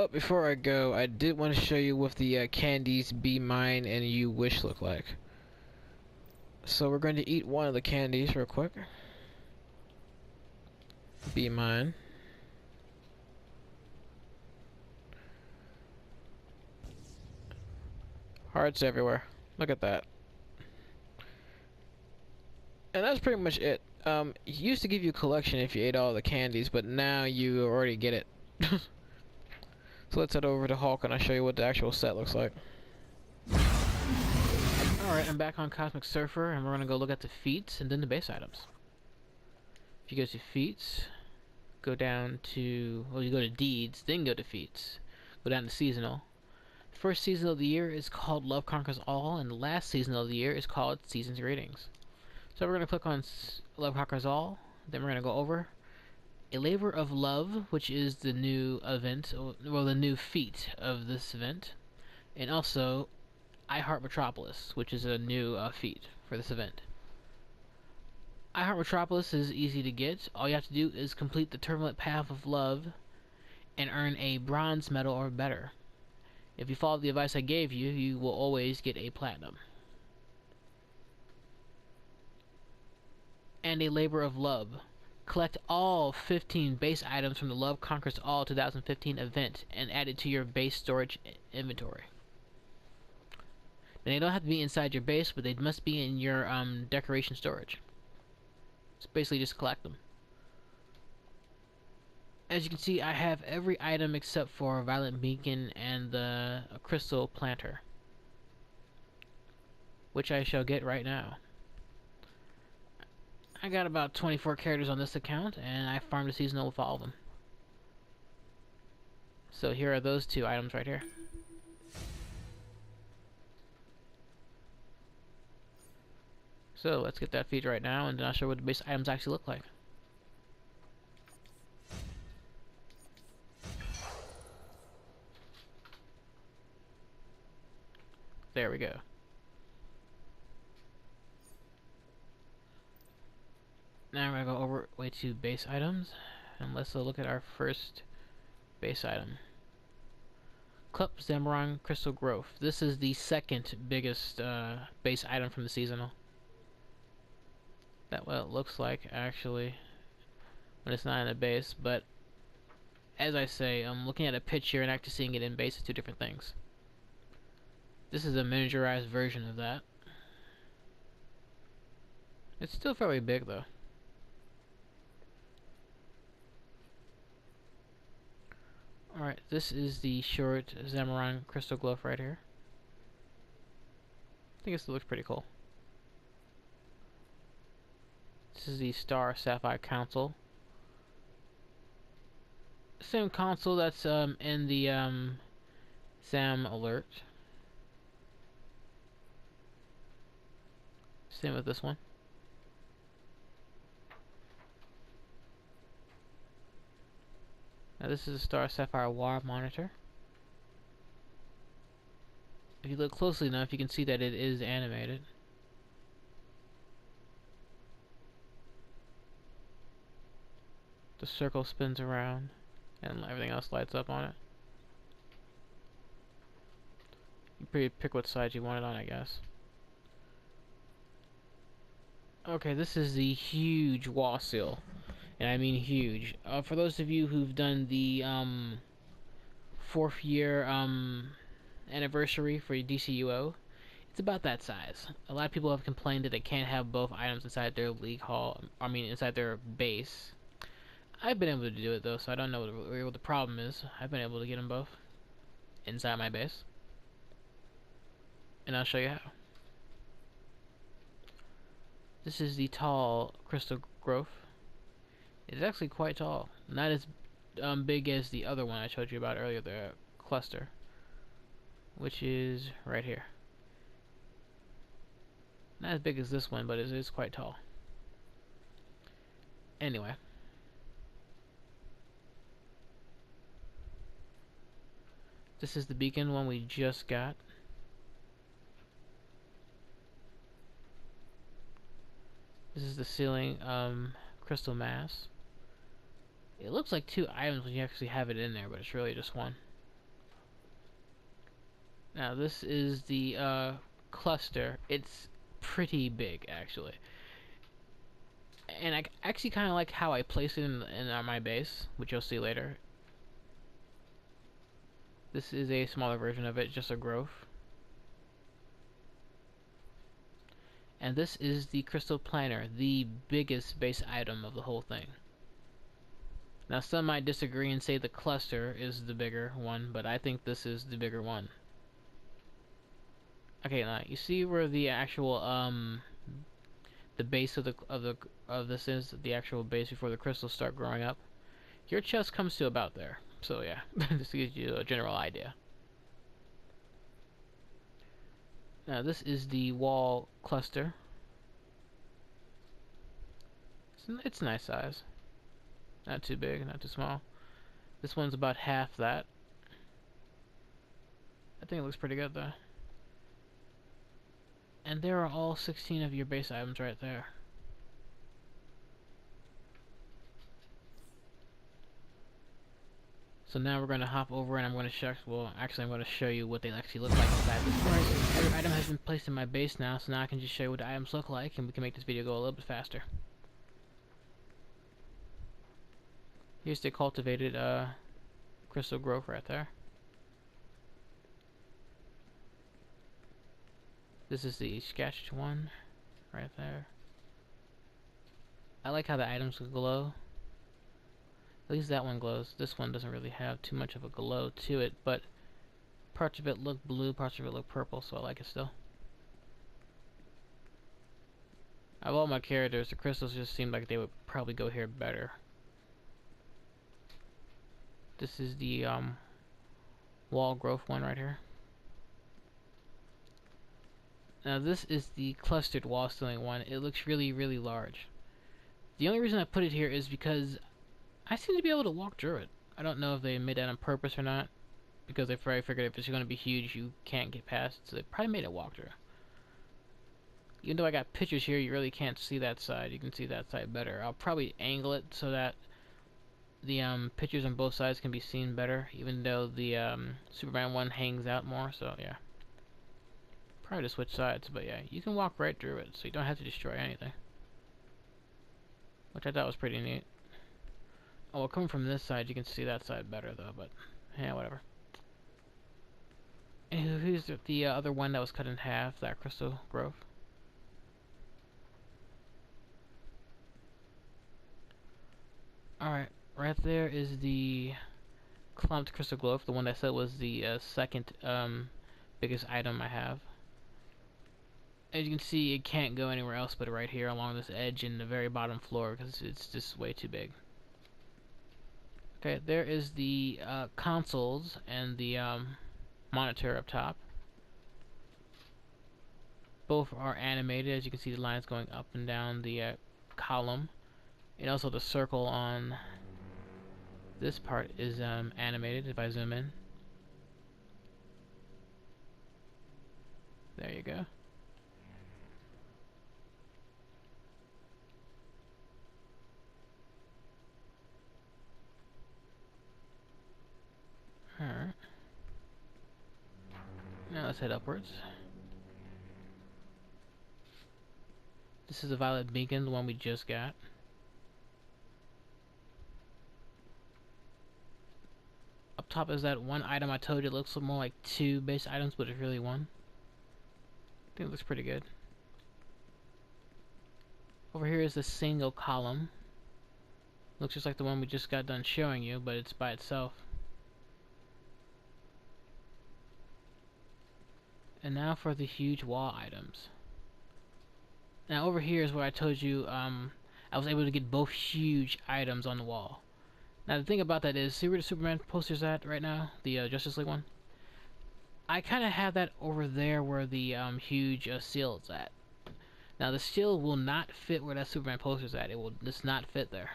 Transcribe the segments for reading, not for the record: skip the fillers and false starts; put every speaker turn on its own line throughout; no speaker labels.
But before I go, I did want to show you what the candies Be Mine and You Wish look like. So we're going to eat one of the candies real quick. Be Mine. Hearts everywhere. Look at that. And that's pretty much it. It used to give you a collection if you ate all the candies, but now you already get it. So let's head over to Hulk and I'll show you what the actual set looks like. Alright, I'm back on Cosmic Surfer and we're gonna go look at the feats and then the base items. If you go to feats, go down to, well, you go to deeds, then go to feats. Go down to seasonal. The first season of the year is called Love Conquers All, and the last season of the year is called Season's Greetings. So we're going to click on Love Conquers All, then we're going to go over A Labor of Love, which is the new event, well, the new feat of this event, and also I Heart Metropolis, which is a new feat for this event. I Heart Metropolis is easy to get. All you have to do is complete the Turbulent Path of Love and earn a bronze medal or better. If you follow the advice I gave you, you will always get a platinum. And A Labor of Love. Collect all 15 base items from the Love Conquers All 2015 event and add it to your base storage inventory. And they don't have to be inside your base, but they must be in your decoration storage. So basically just collect them. As you can see, I have every item except for Violent Beacon and the Crystal Planter, which I shall get right now. I got about 24 characters on this account, and I farmed a seasonal with all of them. So here are those two items right here. So let's get that feed right now, and then I'll show you what the base items actually look like. There we go. Now we're going to go over way to base items, and let's look at our first base item. Club Zamoran Crystal Growth. This is the second biggest base item from the seasonal. That's what it looks like, actually, when it's not in a base, but as I say, I'm looking at a picture and actually seeing it in base is two different things. This is a miniaturized version of that. It's still fairly big, though. Alright, this is the short Zamoran Crystal Glove right here. I think this looks pretty cool. This is the Star Sapphire Council. Same console that's in the Zam Alert. Same with this one. Now this is a Star Sapphire War Monitor. If you look closely enough, you can see that it is animated. The circle spins around and everything else lights up on it. You pick what side you want it on, I guess. Okay, this is the huge wall seal, and I mean huge. For those of you who've done the 4th year anniversary for DCUO, it's about that size. A lot of people have complained that they can't have both items inside their league hall. Inside their base. I've been able to do it though, so I don't know what the problem is. I've been able to get them both inside my base, and I'll show you how. This is the tall crystal growth. It's actually quite tall. Not as big as the other one I showed you about earlier, the cluster, which is right here. Not as big as this one, but it is quite tall. Anyway. This is the beacon one we just got. This is the ceiling crystal mass. It looks like 2 items when you actually have it in there, but it's really just one. Now this is the cluster. It's pretty big actually, and I actually kind of like how I place it in my base, which you'll see later. This is a smaller version of it, just a growth. And this is the crystal planner, the biggest base item of the whole thing. Now some might disagree and say the cluster is the bigger one, but I think this is the bigger one. Okay, now you see where the actual the base of this is, the actual base before the crystals start growing up. Your chest comes to about there. So yeah, this gives you a general idea. Now this is the wall cluster. It's a nice size. Not too big, not too small. This one's about half that. I think it looks pretty good though. And there are all 16 of your base items right there. So now we're going to hop over and I'm going to show, well actually I'm going to show you what they actually look like inside. Every item has been placed in my base now, so now I can just show you what the items look like and we can make this video go a little bit faster. Here's the cultivated crystal growth right there. This is the sketched one right there. I like how the items glow. At least that one glows. This one doesn't really have too much of a glow to it, but parts of it look blue, parts of it look purple, so I like it still. Of all my characters, the crystals just seem like they would probably go here better. This is the wall growth one right here. Now this is the clustered wall ceiling one. It looks really, really large. The only reason I put it here is because I seem to be able to walk through it. I don't know if they made that on purpose or not, because they probably figured if it's going to be huge, you can't get past it, so they probably made it walk through. Even though I got pictures here, you really can't see that side. You can see that side better. I'll probably angle it so that the pictures on both sides can be seen better, even though the Superman one hangs out more, so yeah. Probably to switch sides, but yeah, you can walk right through it, so you don't have to destroy anything. Which I thought was pretty neat. Oh, well, coming from this side, you can see that side better, though, but yeah, whatever. And here's the other one that was cut in half, that crystal growth. Alright, right there is the clumped crystal growth, the one that I said was the second biggest item I have. As you can see, it can't go anywhere else but right here along this edge in the very bottom floor because it's just way too big. Okay, there is the consoles and the monitor up top. Both are animated, as you can see the lines going up and down the column. And also the circle on this part is animated if I zoom in. There you go. Alright. Now let's head upwards. This is the violet beacon, the one we just got. Up top is that one item I told you. It looks more like two base items, but it's really one. I think it looks pretty good. Over here is the single column. Looks just like the one we just got done showing you, but it's by itself. And now for the huge wall items. Now over here is where I told you I was able to get both huge items on the wall. Now the thing about that is, see where the Superman poster's at right now? The Justice League one? I kind of have that over there where the huge seal is at. Now the seal will not fit where that Superman poster's at. It will just not fit there.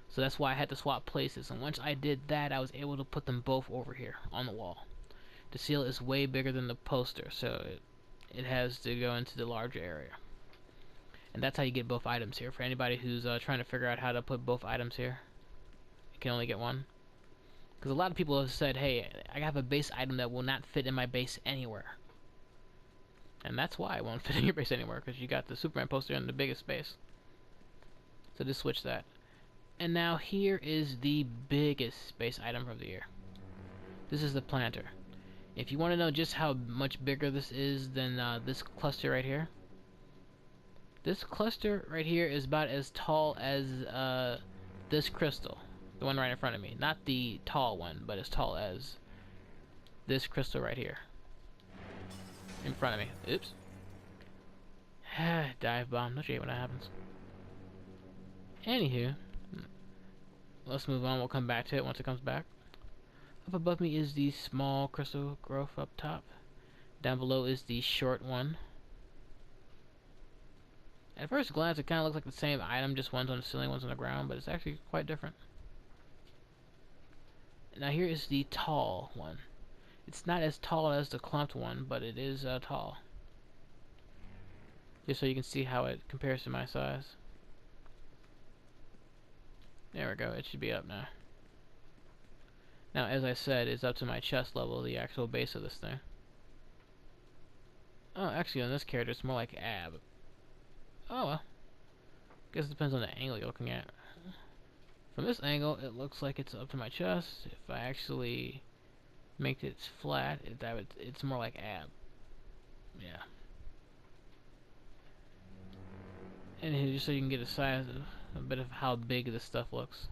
So that's why I had to swap places. And once I did that, I was able to put them both over here on the wall. The seal is way bigger than the poster, so it has to go into the larger area. And that's how you get both items here. For anybody who's trying to figure out how to put both items here, you can only get one. Because a lot of people have said, hey, I have a base item that will not fit in my base anywhere. And that's why it won't fit in your base anywhere, because you got the Superman poster in the biggest base. So just switch that. And now here is the biggest base item of the year. This is the planter. If you want to know just how much bigger this is than this cluster right here, this cluster right here is about as tall as this crystal, the one right in front of me. Not the tall one, but as tall as this crystal right here in front of me. Oops. Dive bomb. Don't you hate when that happens? Anywho, let's move on. We'll come back to it once it comes back. Up above me is the small crystal growth up top. Down below is the short one. At first glance, it kind of looks like the same item, just one's on the ceiling, one's on the ground, but it's actually quite different. Now here is the tall one. It's not as tall as the clumped one, but it is tall. Just so you can see how it compares to my size. There we go, it should be up now. Now, as I said, it's up to my chest level, the actual base of this thing. Oh, actually, on this character, it's more like ab. Oh, well. Guess it depends on the angle you're looking at. From this angle, it looks like it's up to my chest. If I actually make it flat, it's more like ab. Yeah. And here, just so you can get a size of a bit of how big this stuff looks.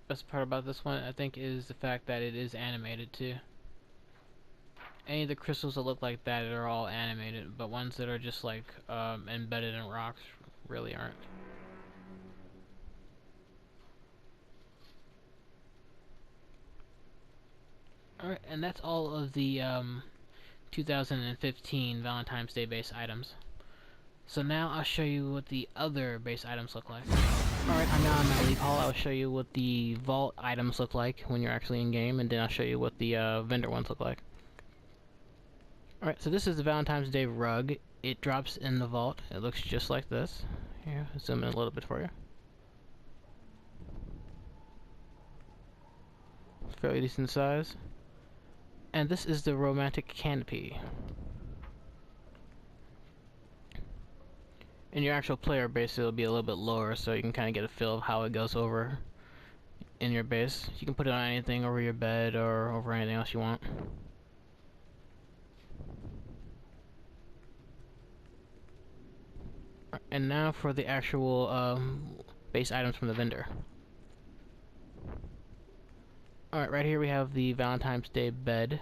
Best part about this one, I think, is the fact that it is animated too. Any of the crystals that look like that are all animated, but ones that are just like embedded in rocks really aren't. Alright, and that's all of the 2015 Valentine's Day base items. So now I'll show you what the other base items look like. Alright, I'm now in my league hall. I'll show you what the vault items look like when you're actually in game, and then I'll show you what the vendor ones look like. Alright, so this is the Valentine's Day rug. It drops in the vault. It looks just like this. Here, I'll zoom in a little bit for you. Fairly decent size. And this is the romantic canopy. In your actual player base, it'll be a little bit lower, so you can kind of get a feel of how it goes over in your base. You can put it on anything, over your bed or over anything else you want. And now for the actual base items from the vendor. Alright, right here we have the Valentine's Day bed.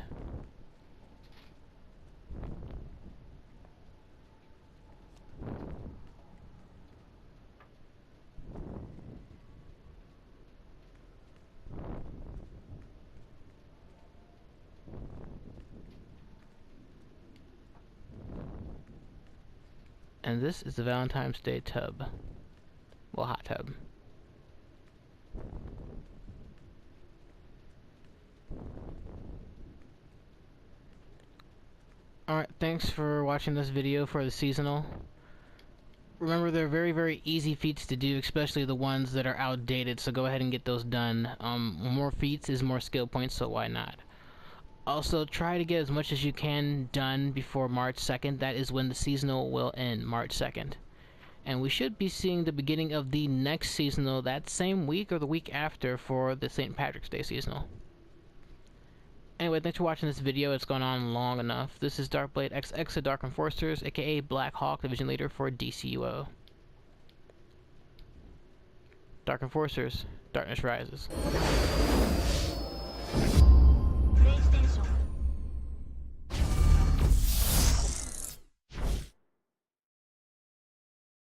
And this is the Valentine's Day tub. Well, hot tub. Alright, thanks for watching this video for the seasonal. Remember, they're very, very easy feats to do, especially the ones that are outdated, so go ahead and get those done. More feats is more skill points, so why not? Also, try to get as much as you can done before March 2nd. That is when the seasonal will end, March 2nd. And we should be seeing the beginning of the next seasonal that same week or the week after for the St. Patrick's Day seasonal. Anyway, thanks for watching this video. It's gone on long enough. This is DrkBLADExx of Dark Enforcers, aka Black Huik, Division Leader for DCUO. Dark Enforcers, Darkness Rises.